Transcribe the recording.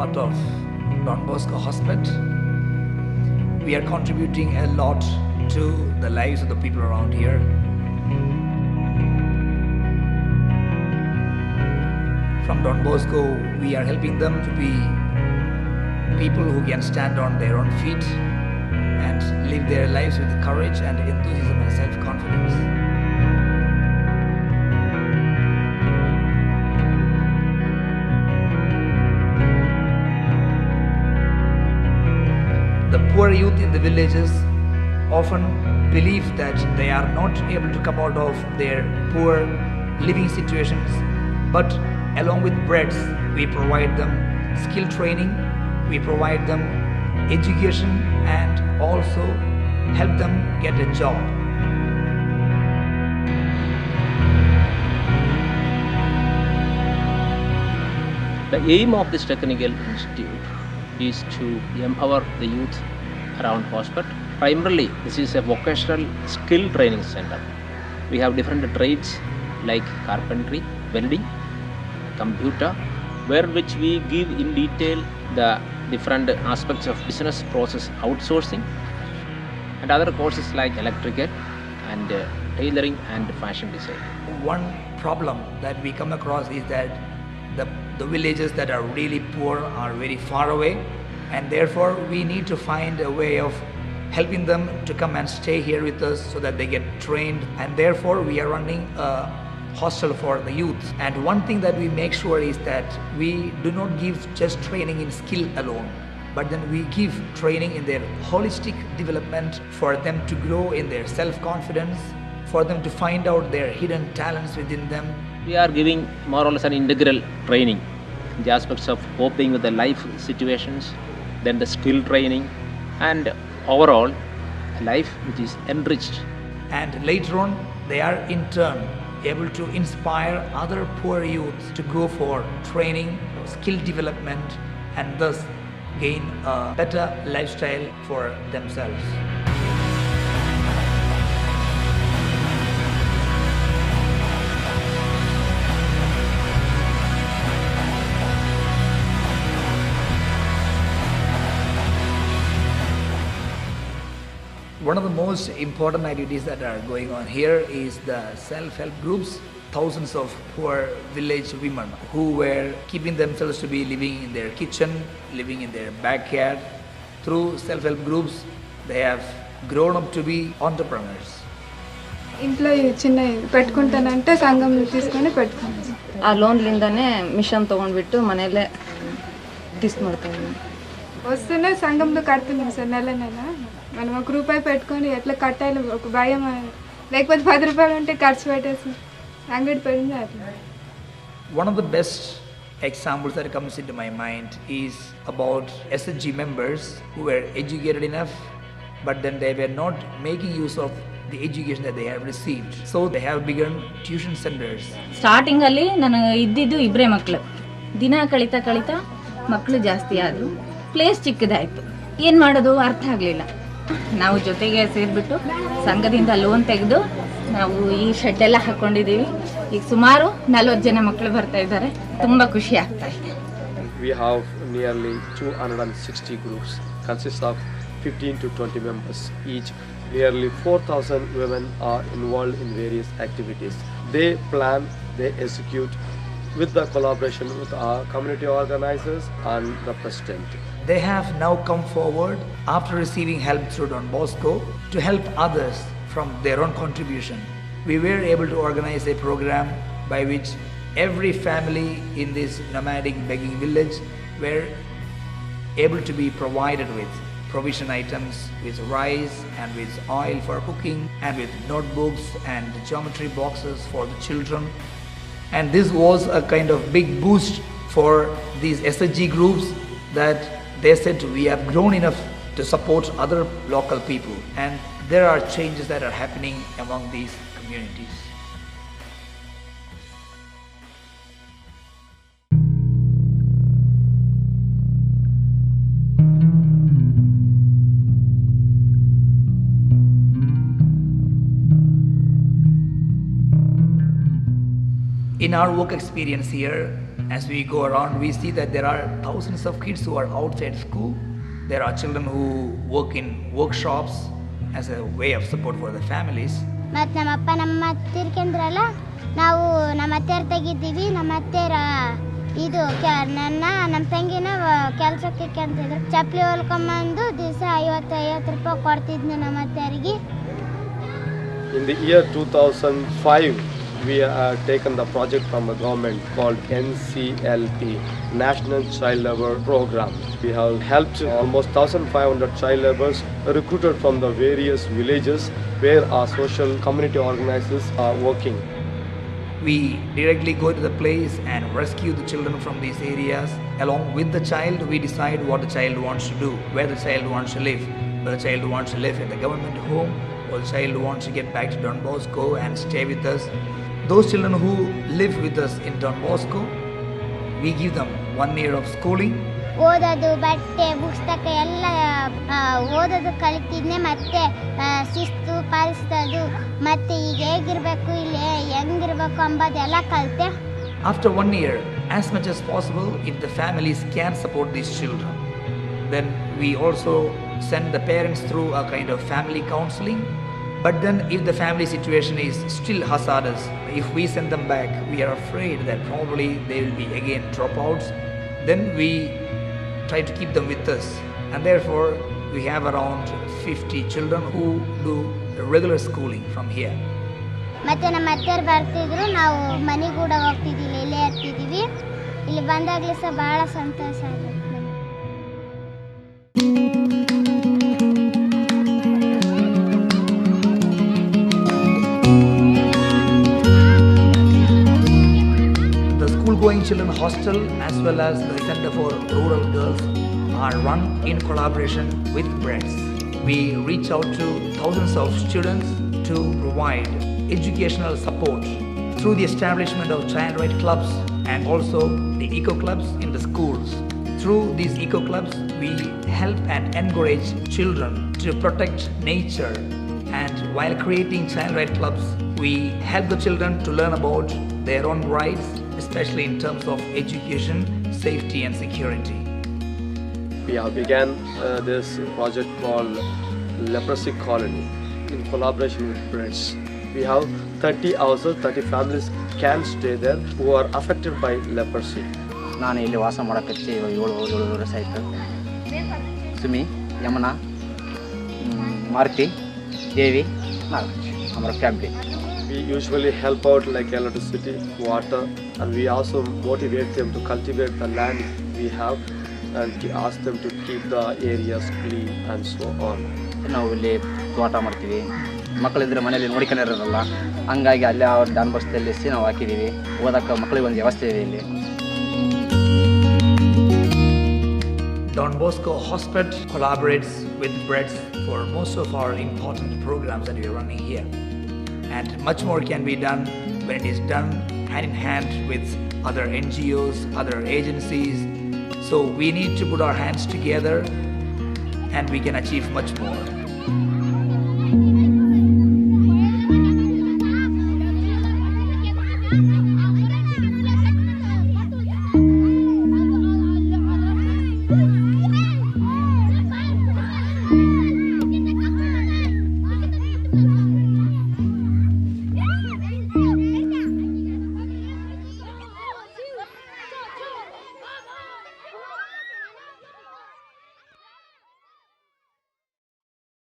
part of Don Bosco Hospet. We are contributing a lot to the lives of the people around here. From Don Bosco, we are helping them to be people who can stand on their own feet and live their lives with courage and enthusiasm and self-confidence. The poor youth in the villages often believe that they are not able to come out of their poor living situations, but along with breads, we provide them skill training, we provide them education, and also help them get a job. The aim of this technical institute is to empower the youth around Hospet. Primarily, this is a vocational skill training center. We have different trades like carpentry, welding, computer, which we give in detail the different aspects of business process outsourcing, and other courses like electrical and tailoring and fashion design. One problem that we come across is that the villages that are really poor are very far away, and therefore we need to find a way of helping them to come and stay here with us so that they get trained, and therefore we are running a hostel for the youth. And one thing that we make sure is that we do not give just training in skill alone, but then we give training in their holistic development for them to grow in their self-confidence, for them to find out their hidden talents within them. We are giving more or less an integral training in the aspects of coping with the life situations, then the skill training, and overall a life which is enriched. And later on, they are in turn able to inspire other poor youths to go for training, skill development, and thus gain a better lifestyle for themselves. One of the most important activities that are going on here is the self-help groups. Thousands of poor village women who were keeping themselves to be living in their kitchen, living in their backyard. Through self-help groups, they have grown up to be entrepreneurs. ఇంట్లో చిన్న పెట్టుకుంటానంటే సంఘం తీసుకొని పెట్టుకుంటాను. ఆ లోన్లిందనే machine తಗೊಂಡ್ಬಿಟ್ಟು ಮನೆಯಲ್ಲೇ తీసుకుంటాను. వస్తేనే సంఘంలో కడుతున్నాం సార్ నెల మనం ₹1 పెట్టుకొని ఎట్లా కట్టాలి ఒక భయం, లేకపోతే ₹10 ఉంటే ఖర్చు పెట్టేసి అంగడి పెడింది అట్లా. One of the best examples that comes into my mind is about SHG members who were educated enough, but then they were not making use of the education that they have received. So they have begun tuition centers. Starting ಅಲ್ಲಿ ನಾನು ಇದ್ದಿದ್ದು ಇಬ್ಬರೇ ಮಕ್ಕಳು. ದಿನ ಕಳಿತಾ ಮಕ್ಕಳು ಜಾಸ್ತಿ ಆದ್ರು, place ಚಿಕ್ಕದಾಯ್ತು. ಏನು ಮಾಡೋದು ಅರ್ಥ ಆಗಲಿಲ್ಲ. ನಾವು ಜೊತೆಗೆ ಸೇರಿಬಿಟ್ಟು ಸಂಘದಿಂದ ಲೋನ್ ತೆಗೆದು ನಾವು ಈ ಶೆಡ್ ಎಲ್ಲ ಹಾಕೊಂಡಿದ್ದೀವಿ. ಈಗ ಸುಮಾರು 40 ಜನ ಮಕ್ಕಳು ಬರ್ತಾ ಇದ್ದಾರೆ. ತುಂಬ ಖುಷಿ ಆಗ್ತಾ ಇದೆ. We have nearly 260 groups, consists of 15 to 20 members each. Nearly 4,000 women are involved in various activities. They plan, they execute with the collaboration with our community organizers and the president. They have now come forward after receiving help through Don Bosco to help others from their own contribution. We were able to organize a program by which every family in this nomadic begging village were able to be provided with provision items, with rice and with oil for cooking, and with notebooks and geometry boxes for the children. And this was a kind of big boost for these SHG groups, that they said we have grown enough to support other local people, and there are changes that are happening among these communities. In our work experience here, As we go around, we see that there are thousands of kids who are outside school. There are children who work in workshops as a way of support for the families. ಮತ್ತು ನಮ್ಮಪ್ಪ ನಮ್ಮ ತಿರ್ಕೊಂಡ್ರಲ್ಲ ನಾವು ನಮ್ಮ ಅತ್ತೆಯರ್ ತೆಗಿದ್ದೀವಿ. ನಮ್ಮ ಅತ್ತೆಯರ ಇದು ನಮ್ಮ ತಂಗಿನ ಕೆಲಸಕ್ಕೆ ಕಂತಿದ್ರು. ಚಪ್ಪಲಿ ಹೊಲ್ಕೊಂಬಂದು ದಿವಸ 50 ರೂಪಾಯಿ ಕೊಡ್ತಿದ್ನು ನಮ್ಮ ಅತ್ತೆಯರಿಗೆ. In the year 2005, we have taken the project from the government called NCLP, National Child Labour Program. We have helped almost 1,500 child laborers recruited from the various villages where our social community organizers are working. We directly go to the place and rescue the children from these areas. Along with the child, we decide what the child wants to do, where the child wants to live. Whether the child wants to live in the government home or the child wants to get back to Don Bosco and stay with us. Those children who live with us in Don Bosco, we give them 1 year of schooling. ಓದೋದು ಬಟ್ಟೆ ಪುಸ್ತಕ ಎಲ್ಲ ಓದೋದು ಕಲಿತಿದ್ನೆ. ಮತ್ತೆ ಶಿಸ್ತು ಪಾಲಿಸೋದು ಮತ್ತೆ ಈಗ ಹೇಗಿರ್ಬೇಕು ಇಲ್ಲಿ ಹೆಂಗಿರ್ಬೇಕು ಅಂಬೋದೆಲ್ಲ ಕಲಿತೆ. After 1 year, as much as possible, if the families can support these children, then we also send the parents through a kind of family counseling. But then if the family situation is still hazardous, if we send them back, we are afraid that probably they will be again dropouts. Then we try to keep them with us, and therefore we have around 50 children who do regular schooling from here. ಮತ್ತೆ ನಮ್ಮ ಅತ್ತೆಯರು ಬರ್ತಿದ್ರು, ನಾವು ಮನೆಗೆ ಕೂಡ ಹೋಗ್ತಿದ್ದಿಲ್ಲ, ಇಲ್ಲೇ ಇರ್ತಿದ್ದೀವಿ. ಇಲ್ಲಿ ಬಂದಾಗಲೇ ಸಹ ಬಹಳ ಸಂತೋಷ ಆಗುತ್ತೆ. School-going children hostel as well as the Center for Rural Girls are run in collaboration with BREDS. We reach out to thousands of students to provide educational support through the establishment of child right clubs and also the eco clubs in the schools. Through these eco clubs, we help and encourage children to protect nature, and while creating child right clubs, we help the children to learn about their own rights, especially in terms of education, safety and security. We have began this project called Leprosy Colony in collaboration with BREDS. We have 30 houses, 30 families can stay there who are affected by leprosy. ನಾನು ಇಲ್ಲಿ ವಾಸ ಮಾಡೋಕ್ಕಚ್ಚಿ 7 ವರ್ಷ ಆಯಿತು. ಸುಮಿ, ಯಮುನಾ, ಮಾರುತಿ, ದೇವಿ, our family. We usually help out like electricity, water, and we also motivate them to cultivate the land we have and ask them to keep the areas clean and so on. ನಾವು ಇಲ್ಲಿ ತೋಟ ಮಾಡ್ತೀವಿ. ಮಕ್ಕಳಿದ್ರೆ ಮನೇಲಿ ನೋಡ್ಕೊಂಡಿರೋರಲ್ಲ, ಹಂಗಾಗಿ ಅಲ್ಲೇ ಅವ್ರ Don ಬಸ್ದಲ್ಲಿ ನಾವು ಹಾಕಿದ್ದೀವಿ. ಓದಕ್ಕೆ ಮಕ್ಕಳಿಗೆ ಒಂದು ವ್ಯವಸ್ಥೆ ಇದೆ ಇಲ್ಲಿ. Don Bosco Hospet collaborates with BREDS for most of our important programs that we are running here. And much more can be done when it is done hand in hand with other NGOs, other agencies. So we need to put our hands together and we can achieve much more.